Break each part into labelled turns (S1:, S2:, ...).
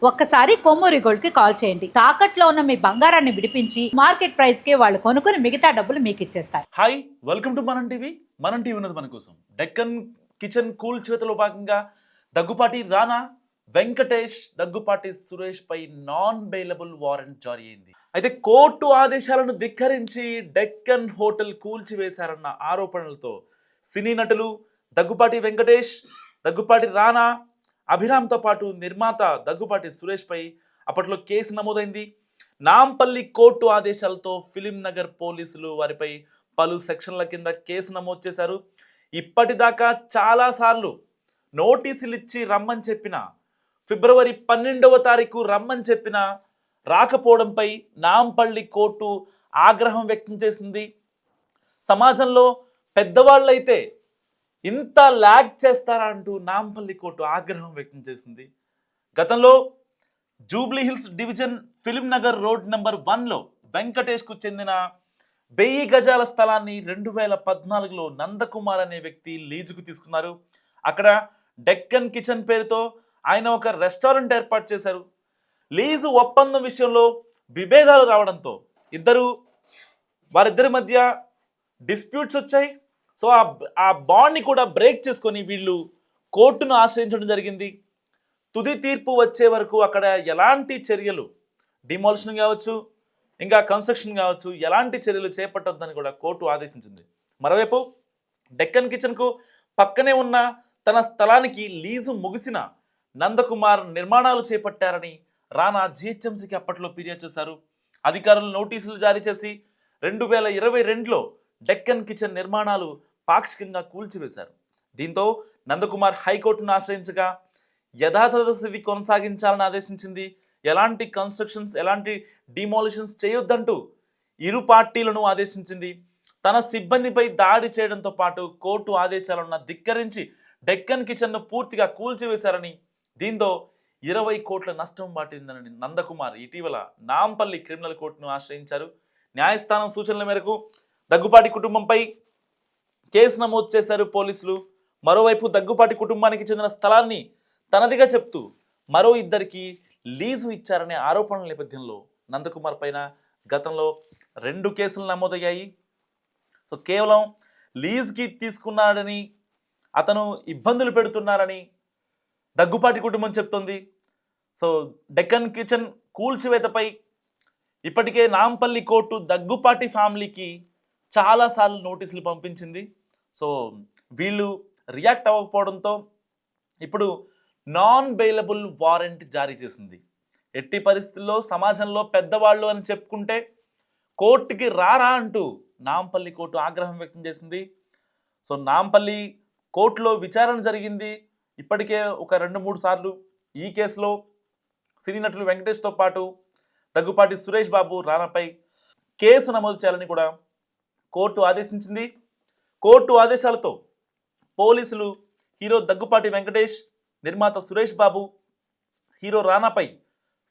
S1: ఒక్కసారి కొమ్మూరి గోల్డ్ కి కాల్ చేయండి. తాకట్లో ఉన్న మీ బంగారాన్ని విడిపించి మార్కెట్ ప్రైస్ కి వాళ్ళు కొనుక్కుని మిగతా డబ్బులు మీకు ఇచ్చేస్తారు.
S2: హాయ్, వెల్కమ్ టు మనం టీవీ. మనం టీవీ ఉన్నది మన కోసం. డెక్కన్ కిచెన్ కూల్ చేతిలో భాగంగా దగ్గుపాటి రానా, వెంకటేష్, దగ్గుపాటి సురేష్ పై నాన్ బెయిలబుల్ వారెంట్ జారీ అయింది. అయితే కోర్టు ఆదేశాలను ధిక్కరించి డెక్కన్ హోటల్ కూల్చివేశారన్న ఆరోపణలతో సినీ నటులు దగ్గుపాటి వెంకటేష్, దగ్గుపాటి రానా, అభిరామ్తో పాటు నిర్మాత దగ్గుపాటి సురేష్ పై అప్పట్లో కేసు నమోదైంది. నాంపల్లి కోర్టు ఆదేశాలతో ఫిలిం నగర్ పోలీసులు వారిపై పలు సెక్షన్ల కింద కేసు నమోదు చేశారు. ఇప్పటిదాకా చాలాసార్లు నోటీసులు ఇచ్చి రమ్మని చెప్పిన, ఫిబ్రవరి 12వ తారీఖు రమ్మని చెప్పిన రాకపోవడంపై నాంపల్లి కోర్టు ఆగ్రహం వ్యక్తం చేసింది. సమాజంలో పెద్దవాళ్ళైతే ఇంత ల్యాగ్ చేస్తారా అంటూ నాంపల్లి కోర్టు ఆగ్రహం వ్యక్తం చేసింది. గతంలో Jubilee Hills division film Nagar road number 1లో వెంకటేష్కు చెందిన 1000 గజాల స్థలాన్ని 2014లో నందకుమార్ అనే వ్యక్తి లీజుకు తీసుకున్నారు. అక్కడ డెక్కన్ కిచెన్ పేరుతో ఆయన ఒక రెస్టారెంట్ ఏర్పాటు చేశారు. లీజు ఒప్పందం విషయంలో విభేదాలు రావడంతో వారిద్దరి మధ్య డిస్ప్యూట్స్ వచ్చాయి. సో ఆ బాండ్ని కూడా బ్రేక్ చేసుకొని వీళ్ళు కోర్టును ఆశ్రయించడం జరిగింది. తుది తీర్పు వచ్చే వరకు అక్కడ ఎలాంటి చర్యలు, డిమాలిషన్ కావచ్చు, ఇంకా కన్స్ట్రక్షన్ కావచ్చు, ఎలాంటి చర్యలు చేపట్టొద్దని కూడా కోర్టు ఆదేశించింది. మరోవైపు డెక్కన్ కిచెన్కు పక్కనే ఉన్న తన స్థలానికి లీజు ముగిసిన నందకుమార్ నిర్మాణాలు చేపట్టారని రానా జిహెచ్ఎంసీకి అప్పట్లో ఫిర్యాదు చేశారు. అధికారులు నోటీసులు జారీ చేసి 2022లో డెక్కన్ కిచెన్ నిర్మాణాలు పాక్షికంగా కూల్చివేశారు. దీంతో నందకుమార్ హైకోర్టును ఆశ్రయించగా యథాతథ స్థితి కొనసాగించాలని ఆదేశించింది. ఎలాంటి కన్స్ట్రక్షన్స్, ఎలాంటి డిమాలిషన్స్ చేయొద్దంటూ ఇరు పార్టీలను ఆదేశించింది. తన సిబ్బందిపై దాడి చేయడంతో పాటు కోర్టు ఆదేశాలను ధిక్కరించి డెక్కన్ కిచెన్ను పూర్తిగా కూల్చివేశారని, దీంతో 20 కోట్ల నష్టం వాటిందని నందకుమార్ ఇటీవల నాంపల్లి క్రిమినల్ కోర్టును ఆశ్రయించారు. న్యాయస్థానం సూచనల మేరకు దగ్గుపాటి కుటుంబంపై కేసు నమోదు చేశారు పోలీసులు. మరోవైపు దగ్గుపాటి కుటుంబానికి చెందిన స్థలాన్ని తనదిగా చెప్తూ మరో ఇద్దరికి లీజు ఇచ్చారనే ఆరోపణల నేపథ్యంలో నందకుమార్ పైన గతంలో 2 కేసులు నమోదయ్యాయి. సో కేవలం లీజ్కి తీసుకున్నాడని, అతను ఇబ్బందులు పెడుతున్నారని దగ్గుపాటి కుటుంబం చెప్తోంది. సో డెక్కన్ కిచెన్ కూల్చివేతపై ఇప్పటికే నాంపల్లి కోర్టు దగ్గుపాటి ఫ్యామిలీకి చాలాసార్లు నోటీసులు పంపించింది. సో వీళ్ళు రియాక్ట్ అవ్వకపోవడంతో ఇప్పుడు నాన్ బెయిలబుల్ వారెంట్ జారీ చేసింది. ఎట్టి పరిస్థితుల్లో సమాజంలో పెద్దవాళ్ళు అని చెప్పుకుంటే కోర్టుకి రారా అంటూ నాంపల్లి కోర్టు ఆగ్రహం వ్యక్తం చేసింది. సో నాంపల్లి కోర్టులో విచారణ జరిగింది. ఇప్పటికే ఒక 2-3 సార్లు ఈ కేసులో సినీ నటులు వెంకటేష్తో పాటు దగ్గుపాటి సురేష్ బాబు, రానాపై కేసు నమోదు చేయాలని కూడా కోర్టు ఆదేశించింది. కోర్టు ఆదేశాలతో పోలీసులు హీరో దగ్గుపాటి వెంకటేష్, నిర్మాత సురేష్ బాబు, హీరో రానాపై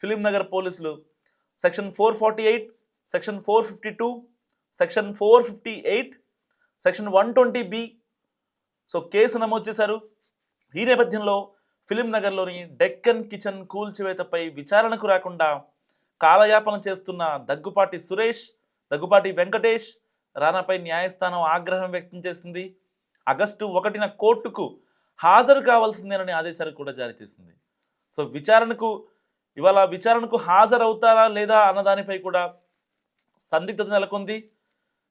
S2: ఫిలిం నగర్ పోలీసులు section 448, section 452, section 458, section 120B so case నమోదు చేశారు. ఈ నేపథ్యంలో ఫిలిం నగర్లోని డెక్కన్ కిచెన్ కూల్చివేతపై విచారణకు రాకుండా కాలయాపన చేస్తున్న దగ్గుపాటి సురేష్, దగ్గుపాటి వెంకటేష్, రానాపై న్యాయస్థానం ఆగ్రహం వ్యక్తం చేసింది. ఆగస్టు 1న కోర్టుకు హాజరు కావాల్సిందేనని ఆదేశాలు కూడా జారీ చేసింది. సో విచారణకు హాజరవుతారా లేదా అన్నదానిపై కూడా సందిగ్ధత నెలకొంది.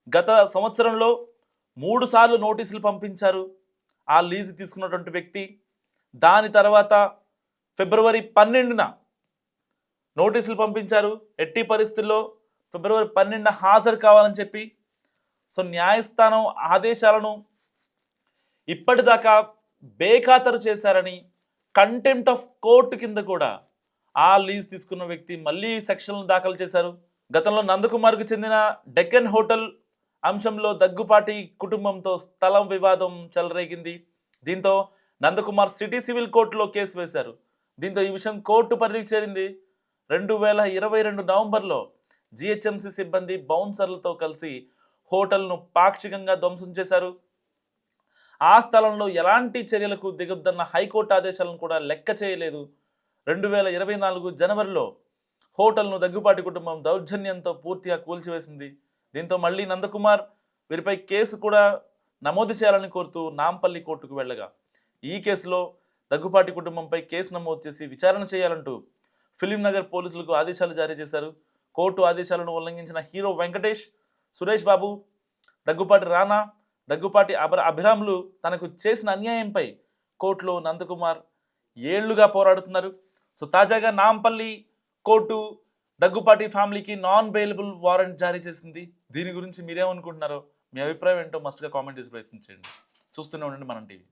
S2: గత సంవత్సరంలో 3 సార్లు నోటీసులు పంపించారు ఆ లీజు తీసుకున్నటువంటి వ్యక్తి. దాని తర్వాత ఫిబ్రవరి 12న నోటీసులు పంపించారు. ఎట్టి పరిస్థితుల్లో ఫిబ్రవరి 12న హాజరు కావాలని చెప్పి. సో న్యాయస్థానం ఆదేశాలను ఇప్పటిదాకా బేఖాతరు చేశారని కంటెంప్ట్ ఆఫ్ కోర్టు కింద కూడా ఆ లీజ్ తీసుకున్న వ్యక్తి మళ్ళీ సెక్షన్లు దాఖలు చేశారు. గతంలో నందకుమార్కు చెందిన డెక్కన్ హోటల్ అంశంలో దగ్గుపాటి కుటుంబంతో స్థలం వివాదం చెలరేగింది. దీంతో నందకుమార్ సిటీ సివిల్ కోర్టులో కేసు వేశారు. దీంతో ఈ విషయం కోర్టు పరిధికి చేరింది. 2022 నవంబర్లో జిహెచ్ఎంసీ సిబ్బంది బౌన్సర్లతో కలిసి హోటల్ను పాక్షికంగా ధ్వంసం చేశారు. ఆ స్థలంలో ఎలాంటి చర్యలకు దిగొద్దన్న హైకోర్టు ఆదేశాలను కూడా లెక్క చేయలేదు 2024 జనవరిలో హోటల్ను దగ్గుపాటి కుటుంబం దౌర్జన్యంతో పూర్తిగా కూల్చివేసింది. దీంతో మళ్ళీ నందకుమార్ వీరిపై కేసు కూడా నమోదు చేయాలని కోరుతూ నాంపల్లి కోర్టుకు వెళ్ళగా ఈ కేసులో దగ్గుపాటి కుటుంబంపై కేసు నమోదు చేసి విచారణ చేయాలంటూ ఫిలిం నగర్ పోలీసులకు ఆదేశాలు జారీ చేశారు. కోర్టు ఆదేశాలను ఉల్లంఘించిన హీరో వెంకటేష్, సురేష్ బాబు, దగ్గుపాటి రానా, దగ్గుపాటి అభిరాములు తనకు చేసిన అన్యాయంపై కోర్టులో నందకుమార్ ఏళ్లుగా పోరాడుతున్నారు. సో తాజాగా నాంపల్లి కోర్టు దగ్గుపాటి ఫ్యామిలీకి నాన్ బెయిలబుల్ వారెంట్ జారీ చేసింది. దీని గురించి మీరేమనుకుంటున్నారో, మీ అభిప్రాయం ఏంటో మస్ట్గా కామెంట్ చేసి ప్రయత్నించండి. చూస్తూనే ఉండండి మనం టీవీ.